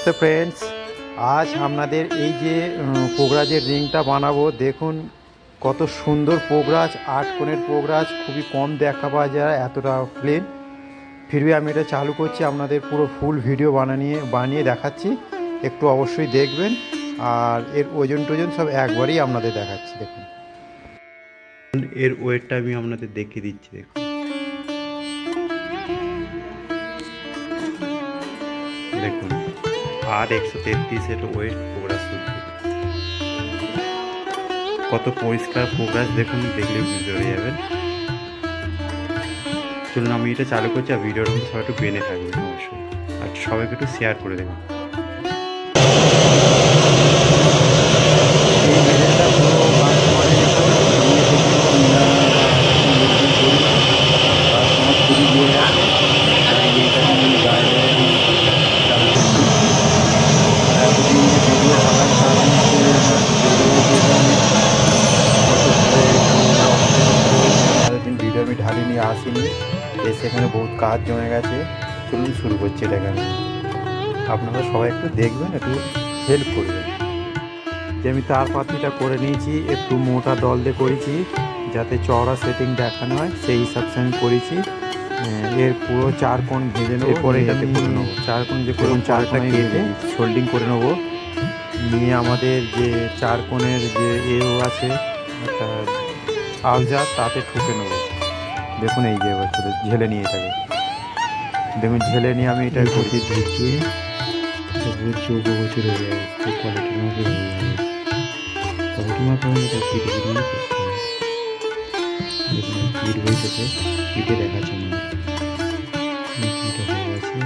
Namaste friends, আজ আপনাদের এই যে পোগরাজের রিংটা বানাবো। দেখুন কত সুন্দর পোগরাজ, 8 কোণের পোগরাজ, খুবই কম দেখা পাওয়া যায় এতটা প্লেন। ফিরবি আমি এটা চালু করছি, আপনাদের পুরো ফুল ভিডিও বানিয়ে দেখাচ্ছি, একটু অবশ্যই দেখবেন। আর এর ওজন টোজন সব একবারই আপনাদের দেখাচ্ছি। দেখুন এর ওয়েটটা আমি আপনাদের দেখিয়ে দিচ্ছি। দেখুন আর 133 ওয়েট পোগরাজ শুদ্ধ। কত পরিষ্কার পোগরাজ দেখুন, দেখলে বুঝতে পেরে যাবেন। চলুন আমি এটা চালু করছি, আর ভিডিওটা সবাই একটু বেনে থাকবেন অবশ্যই, আর সবাইকে একটু শেয়ার করে দেবেন। ভিডিও আমি ঢালিনি, আসিনি, এসে এখানে বহুত কাজ জমে গেছে। চলুন শুরু করছি এটাকে। আপনারা সবাই একটু দেখবেন, একটু হেল্প করবেন। যে আমি তার পাতিটা করে নিয়েছি, একটু মোটা দল দিয়ে করেছি যাতে চওড়া সেটিং দেখানো হয়, সেই হিসাবে আমি করেছি। এর পুরো 4 কোণ ভেজে নেবো, এরপরে এটাতে করে নেবো 4 কোণ, যে করুন 4টা কেটে সোল্ডিং করে নেবো। নিয়ে আমাদের যে 4 কোণের যে আছে একটা আলজা, তাতে ঠুকে নেবো। দেখুন এই যে বছর ঝেলে নিয়ে এটাকে, দেখুন ঝেলে নিয়ে আমি এটা করছি, ঢুকিয়ে চৌকো বছর হয়ে যাবে, কোয়ালিটির মধ্যে হয়ে যাবে। কোয়ালিটি মাপা হলে তার পিঠে পিঠে করতে হবে। দেখুন পিঠ বইতেছে, পিঠে দেখাচ্ছে না, পিঠে হয়ে গেছে।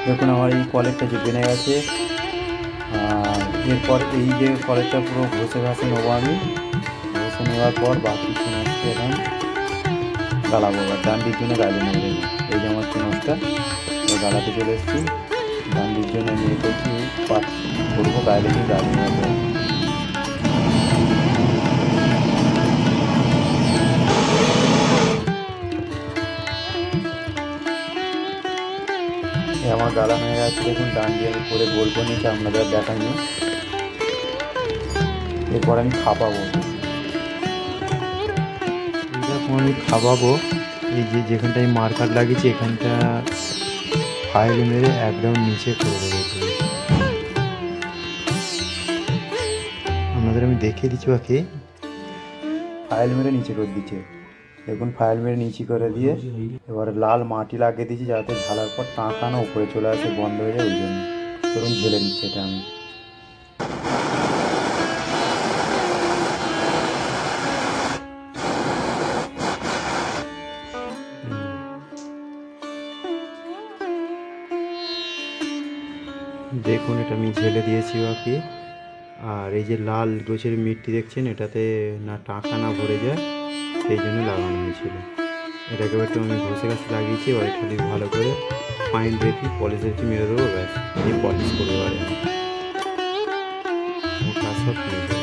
দেখুন আমার এই কলেজটা যে বেনে গেছে। আর এরপর এই যে কলেজটা পুরো ঘষে নেবো আমি। ঘষে নেওয়ার পর বাকি চুনসটা এখন গালাবো, এবার ডান্ডির জন্য গালে নেবো। এই যে আমার চুনসটা গালাতে চলে এসেছি, ডান্ডির জন্য আমি এ করছি, পাট করবো গায়ে লেগে গালে নেবো। আমার গালা হয়ে গেছে। দেখুন ডান্ডি আমি করে বলবো নিচে, আপনাদের দেখাইনি। এরপর আমি খাপাবো, এইরকম আমি খাপাবো। এই যে যেখানটায় মার্কার লাগিয়েছি, এখানটা ফাইল মেরে একদম নিচে করে দেবো। আপনাদের আমি দেখিয়ে দিচ্ছি, বাকি ফাইল মেরে নিচে করে দিচ্ছে। দেখুন ফাইল মেরে নিচে করে দিয়ে এবারে লাল মাটি লাগিয়ে দিচ্ছি, যাতে ঢালার পর টাঁকানো উপরে চলে আসে, বন্ধ হয়ে যায়। ওই জন্য ধরুন ঝেলে নিচ্ছে এটা আমি। দেখুন এটা আমি ঝেলে দিয়েছি বাকি। আর এই যে লাল গোছের মিটটি দেখছেন, এটাতে না টাকা না ভরে যায়, সেই জন্য লাগানো হয়েছিল। এটাকে একটু আমি ঘষে গাছে লাগিয়েছি, এবার খালি ভালো করে ফাইন রেখে পলিশ রেখে মেরে দেবো, ব্যাস দিয়ে পলিশ করে এবারে কাজ সব হয়ে যাবে।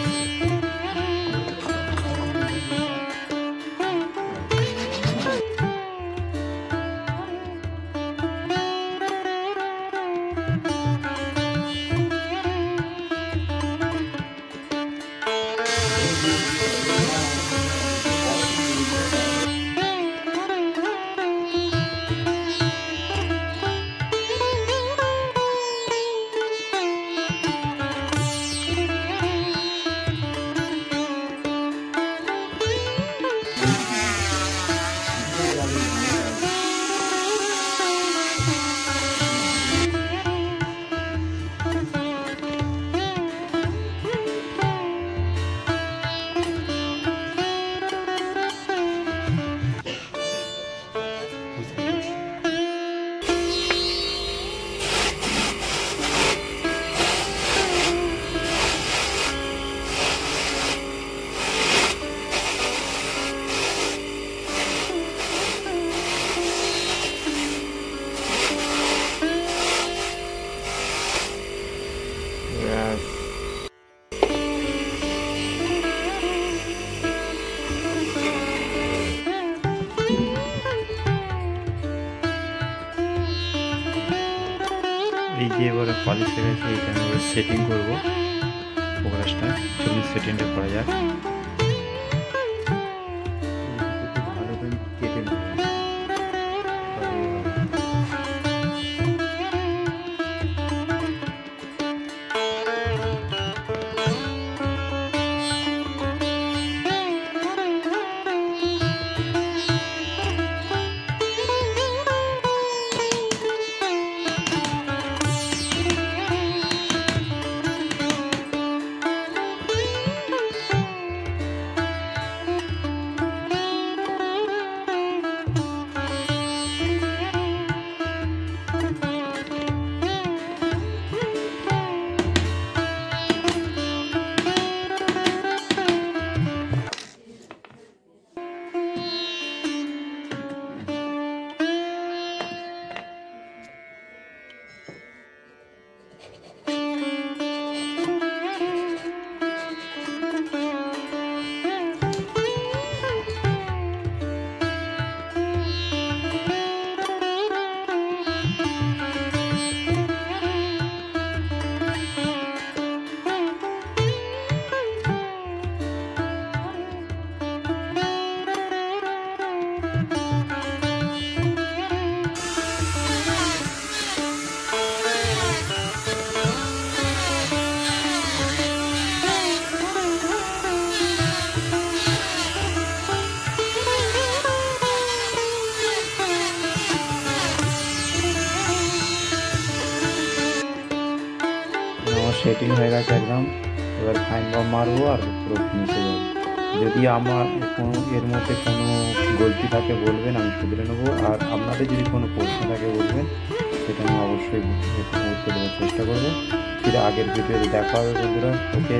এই যে এবারে পলিশ হয়ে গেছে, এইখানে এবার সেটিং করবো ফোকাসটা। চলুন সেটিংটা করা যাক। ভালো করে কেটে নেব। আমার সেটিং হয়ে গেছে একদম। এবার ফাইন বাম মারবো আর পুরো ফিনিশে যাবো। যদি আমার এর মধ্যে কোনো গলতি থাকে বলবেন, আমি শুধরে নেবো। আর আপনাদের যদি কোনো প্রশ্ন থাকে বলবেন, সেটা আমি অবশ্যই উত্তর দেওয়ার চেষ্টা করবো। ফিরে আগের ভিডিওতে দেখা হবে বন্ধুরা। ওকে।